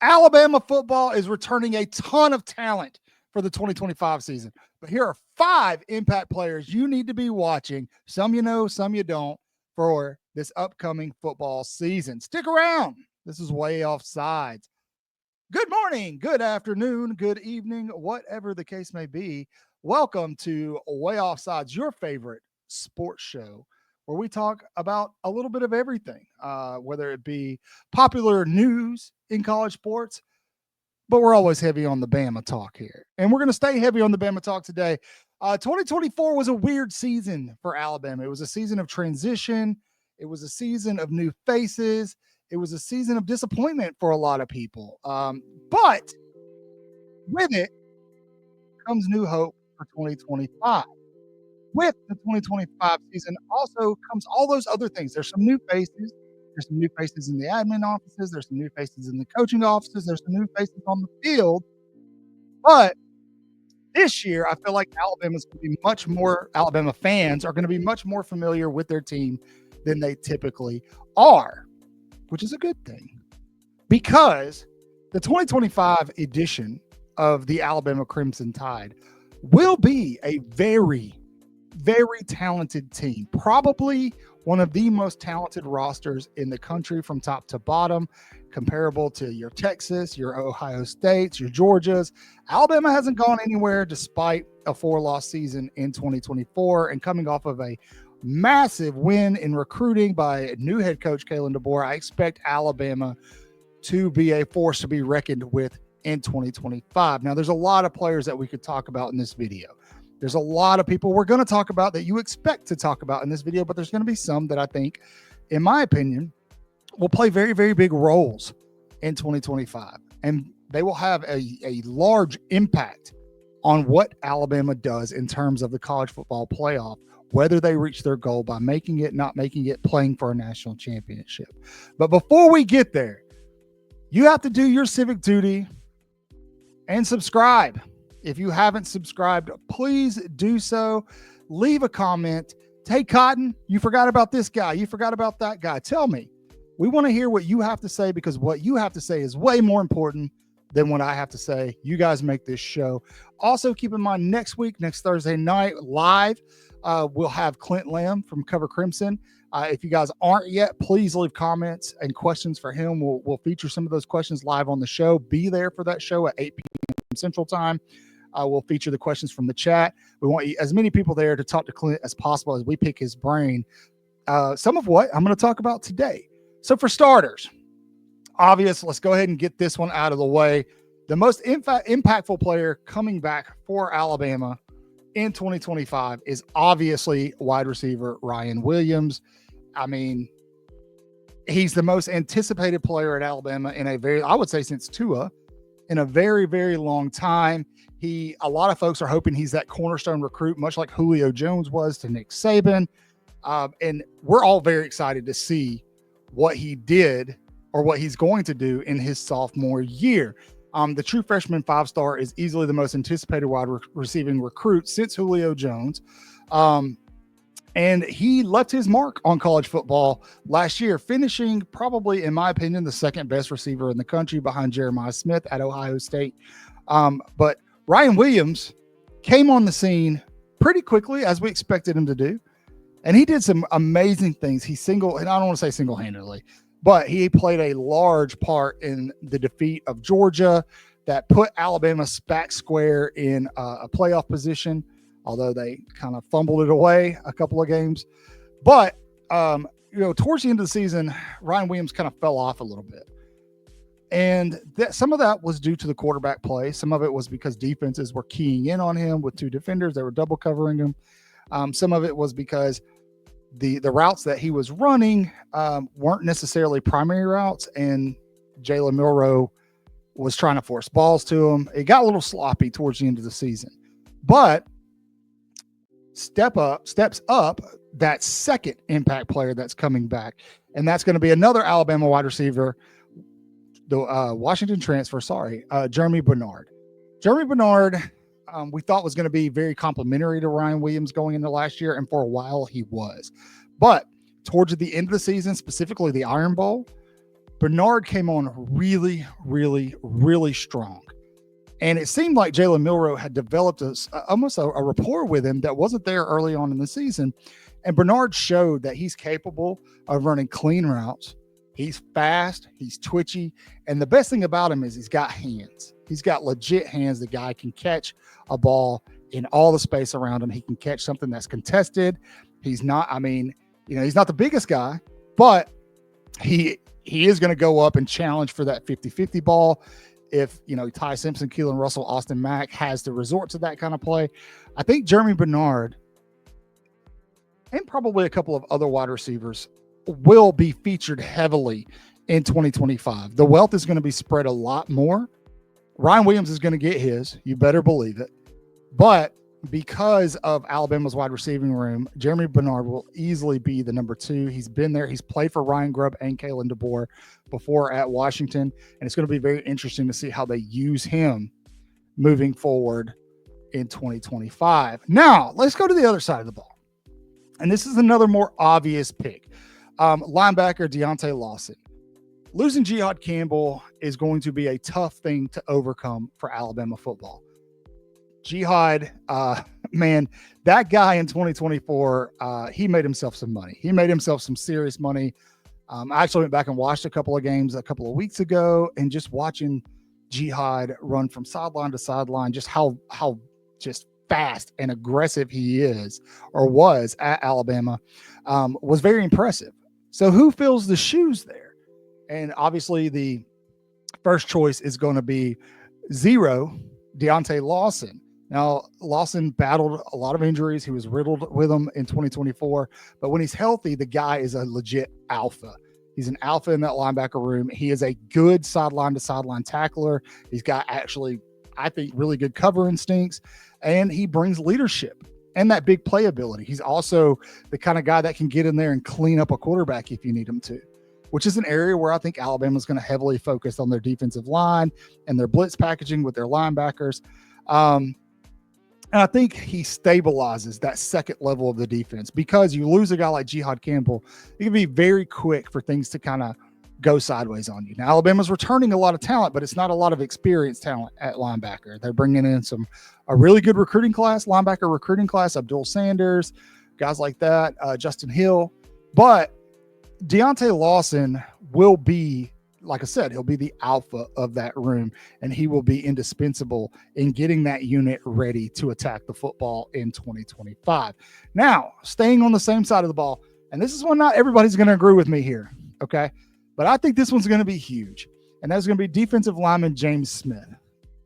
Alabama football is returning a ton of talent for the 2025 season. But here are 5 impact players you need to be watching. Some you know, some you don't, for this upcoming football season. Stick around. This is Way Off Sides. Good morning, good afternoon, good evening, whatever the case may be. Welcome to Way Off Sides, your favorite sports show, where we talk about a little bit of everything, whether it be popular news in college sports, but we're always heavy on the Bama talk here. And we're going to stay heavy on the Bama talk today. 2024 was a weird season for Alabama. It was a season of transition. It was a season of new faces. It was a season of disappointment for a lot of people. But with it comes new hope for 2025. With the 2025 season also comes all those other things. There's some new faces. There's some new faces in the admin offices. There's some new faces in the coaching offices. There's some new faces on the field. But this year, I feel like Alabama fans are going to be much more familiar with their team than they typically are, which is a good thing, because the 2025 edition of the Alabama Crimson Tide will be a very, very talented team, probably one of the most talented rosters in the country from top to bottom, comparable to your Texas, your Ohio States, your Georgias. Alabama hasn't gone anywhere despite a 4-loss season in 2024 and coming off of a massive win in recruiting by new head coach Kalen DeBoer. I expect Alabama to be a force to be reckoned with in 2025. Now, there's a lot of players that we could talk about in this video. There's a lot of people we're going to talk about that you expect to talk about in this video, but there's going to be some that I think, in my opinion, will play very, very big roles in 2025. And they will have a large impact on what Alabama does in terms of the college football playoff, whether they reach their goal by making it, not making it, playing for a national championship. But before we get there, you have to do your civic duty and subscribe. If you haven't subscribed, please do so. Leave a comment. Hey, Cotton, you forgot about this guy. You forgot about that guy. Tell me. We want to hear what you have to say, because what you have to say is way more important than what I have to say. You guys make this show. Also, keep in mind, next Thursday night, live, we'll have Clint Lamb from Cover Crimson. If you guys aren't yet, please leave comments and questions for him. We'll feature some of those questions live on the show. Be there for that show at 8 p.m. Central Time. We'll feature the questions from the chat. We want as many people there to talk to Clint as possible as we pick his brain. Some of what I'm going to talk about today. So for starters, obvious, let's go ahead and get this one out of the way. The most impactful player coming back for Alabama in 2025 is obviously wide receiver Ryan Williams. I mean, he's the most anticipated player at Alabama I would say since Tua, in a very, very long time. A lot of folks are hoping he's that cornerstone recruit, much like Julio Jones was to Nick Saban. And we're all very excited to see what he did or what he's going to do in his sophomore year. The true freshman 5-star is easily the most anticipated wide receiving recruit since Julio Jones. And he left his mark on college football last year, finishing probably, in my opinion, the second best receiver in the country behind Jeremiah Smith at Ohio State. But Ryan Williams came on the scene pretty quickly, as we expected him to do. And he did some amazing things. And I don't want to say single-handedly, but he played a large part in the defeat of Georgia that put Alabama back square in a playoff position, although they kind of fumbled it away a couple of games. But, towards the end of the season, Ryan Williams kind of fell off a little bit. And some of that was due to the quarterback play. Some of it was because defenses were keying in on him with 2 defenders. They were double covering him. Some of it was because the routes that he was running weren't necessarily primary routes, and Jalen Milroe was trying to force balls to him. It got a little sloppy towards the end of the season. But steps up that second impact player that's coming back, and that's going to be another Alabama wide receiver, the Washington transfer, Jeremy Bernard. Jeremy Bernard, we thought was going to be very complimentary to Ryan Williams going into last year, and for a while he was. But towards the end of the season, specifically the Iron Bowl, Bernard came on really, really, really strong. And it seemed like Jalen Milroe had developed almost a rapport with him that wasn't there early on in the season. And Bernard showed that he's capable of running clean routes. He's fast, he's twitchy, and the best thing about him is he's got hands. He's got legit hands. The guy can catch a ball in all the space around him. He can catch something that's contested. He's not, he's not the biggest guy, but he is going to go up and challenge for that 50-50 ball. If, Ty Simpson, Keelan Russell, Austin Mack has to resort to that kind of play. I think Jeremy Bernard and probably a couple of other wide receivers will be featured heavily in 2025. The wealth is going to be spread a lot more. Ryan Williams is going to get his, you better believe it. But because of Alabama's wide receiving room, Jeremy Bernard will easily be the number 2. He's been there. He's played for Ryan Grubb and Kalen DeBoer before at Washington. And it's going to be very interesting to see how they use him moving forward in 2025. Now, let's go to the other side of the ball. And this is another more obvious pick. Linebacker Deontay Lawson. Losing Jihad Campbell is going to be a tough thing to overcome for Alabama football. Jihad, man, that guy in 2024, he made himself some money. He made himself some serious money. I actually went back and watched a couple of games a couple of weeks ago, and just watching Jihad run from sideline to sideline, just how just fast and aggressive he is or was at Alabama, was very impressive. So who fills the shoes there? And obviously the first choice is going to be Deontay Lawson. Now, Lawson battled a lot of injuries. He was riddled with them in 2024. But when he's healthy, the guy is a legit alpha. He's an alpha in that linebacker room. He is a good sideline-to-sideline tackler. He's got actually, I think, really good cover instincts. And he brings leadership and that big playability. He's also the kind of guy that can get in there and clean up a quarterback if you need him to, which is an area where I think Alabama's going to heavily focus on their defensive line and their blitz packaging with their linebackers. And I think he stabilizes that second level of the defense, because you lose a guy like Jihad Campbell, it can be very quick for things to kind of go sideways on you. Now, Alabama's returning a lot of talent, but it's not a lot of experienced talent at linebacker. They're bringing in a really good linebacker recruiting class, Abdul Sanders, guys like that, Justin Hill. But Deontay Lawson will be, like I said, he'll be the alpha of that room, and he will be indispensable in getting that unit ready to attack the football in 2025. Now, staying on the same side of the ball, and this is one not everybody's going to agree with me here, okay? But I think this one's going to be huge, and that's going to be defensive lineman James Smith.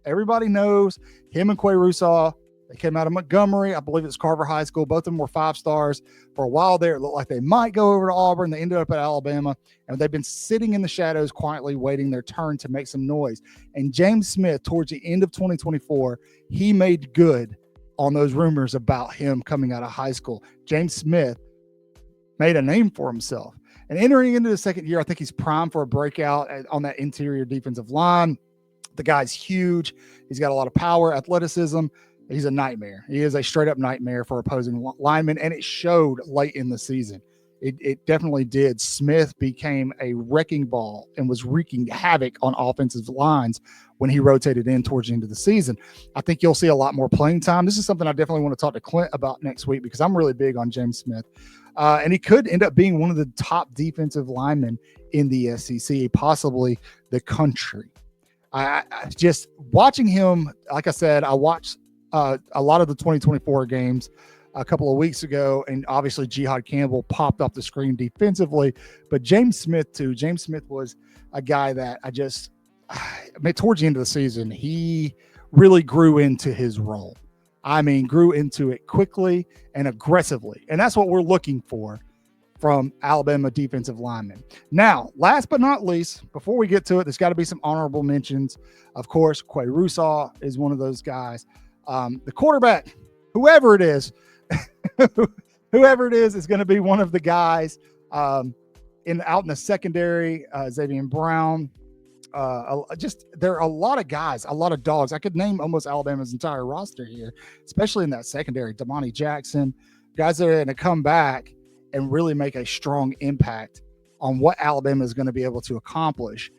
Everybody knows him and Quay Russaw. They came out of Montgomery. I believe it's Carver High School. Both of them were 5 stars. For a while there, it looked like they might go over to Auburn. They ended up at Alabama, and they've been sitting in the shadows quietly waiting their turn to make some noise. And James Smith, towards the end of 2024, he made good on those rumors about him coming out of high school. James Smith made a name for himself. And entering into the second year, I think he's primed for a breakout on that interior defensive line. The guy's huge. He's got a lot of power, athleticism. He's a nightmare. He is a straight-up nightmare for opposing linemen, and it showed late in the season. It definitely did. Smith became a wrecking ball and was wreaking havoc on offensive lines when he rotated in towards the end of the season. I think you'll see a lot more playing time. This is something I definitely want to talk to Clint about next week, because I'm really big on James Smith. And he could end up being one of the top defensive linemen in the SEC, possibly the country. I just watching him, like I said, I watched a lot of the 2024 games a couple of weeks ago, and obviously Jihad Campbell popped off the screen defensively, but James Smith too. James Smith was a guy that towards the end of the season, he really grew into his role. Grew into it quickly and aggressively, and that's what we're looking for from Alabama defensive linemen. Now, last but not least, before we get to it, there's got to be some honorable mentions. Of course, Quay Russaw is one of those guys. The quarterback, whoever it is is going to be one of the guys out in the secondary. Xavier Brown. There are a lot of guys, a lot of dogs. I could name almost Alabama's entire roster here, especially in that secondary. Damani Jackson, guys that are going to come back and really make a strong impact on what Alabama is going to be able to accomplish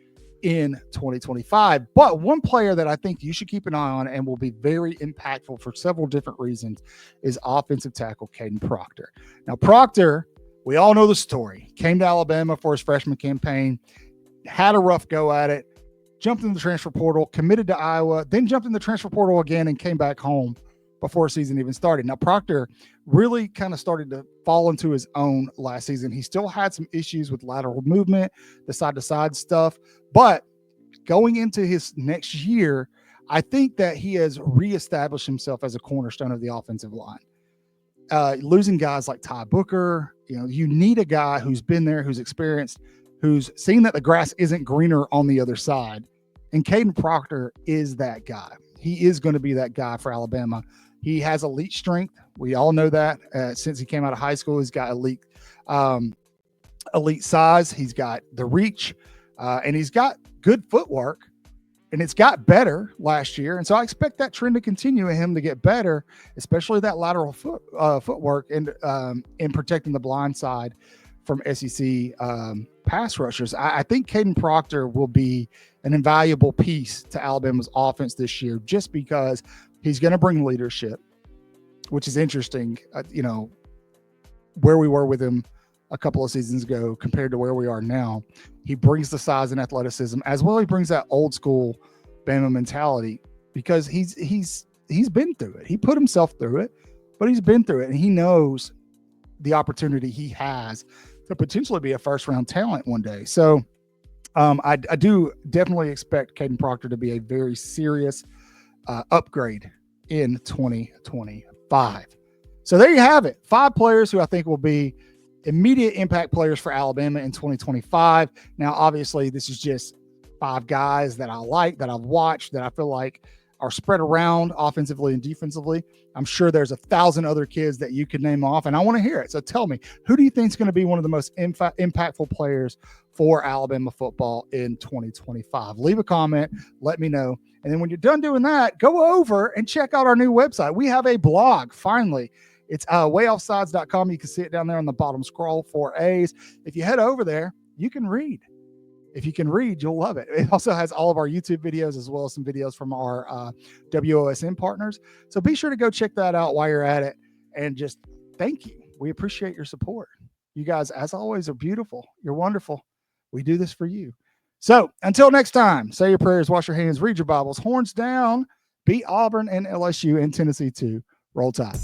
in 2025. But one player that I think you should keep an eye on and will be very impactful for several different reasons is offensive tackle Kaden Proctor. Now, Proctor, we all know the story. Came to Alabama for his freshman campaign, had a rough go at it, jumped in the transfer portal, committed to Iowa, then jumped in the transfer portal again and came back home before the season even started. Now, Proctor really kind of started to fall into his own last season. He still had some issues with lateral movement, the side-to-side stuff, but going into his next year, I think that he has reestablished himself as a cornerstone of the offensive line. Losing guys like Ty Booker, you need a guy who's been there, who's experienced, who's seen that the grass isn't greener on the other side. And Kaden Proctor is that guy. He is going to be that guy for Alabama. He has elite strength. We all know that since he came out of high school. He's got elite size. He's got the reach, and he's got good footwork, and it's got better last year. And so I expect that trend to continue and him to get better, especially that lateral footwork and in protecting the blind side from SEC pass rushers. I think Kaden Proctor will be an invaluable piece to Alabama's offense this year, just because he's going to bring leadership, which is interesting. Where we were with him a couple of seasons ago compared to where we are now. He brings the size and athleticism, as well. He brings that old school Bama mentality, because he's been through it. He put himself through it, but he's been through it, and he knows the opportunity he has to potentially be a first-round talent one day. So I do definitely expect Kaden Proctor to be a very serious upgrade in 2025. So there you have it. 5 players who I think will be immediate impact players for Alabama in 2025. Now, obviously, this is just 5 guys that I like, that I've watched, that I feel like are spread around offensively and defensively. I'm sure there's 1,000 other kids that you could name off, and I want to hear it. So tell me, who do you think is going to be one of the most impactful players for Alabama football in 2025? Leave a comment, let me know. And then when you're done doing that, go over and check out our new website. We have a blog, finally. It's wayoffsides.com. You can see it down there on the bottom scroll, 4 A's. If you head over there, you can read. If you can read, you'll love it. It also has all of our YouTube videos, as well as some videos from our WOSN partners. So be sure to go check that out while you're at it. And just thank you. We appreciate your support. You guys, as always, are beautiful. You're wonderful. We do this for you. So until next time, say your prayers, wash your hands, read your Bibles, horns down, beat Auburn and LSU and Tennessee too. Roll Tide.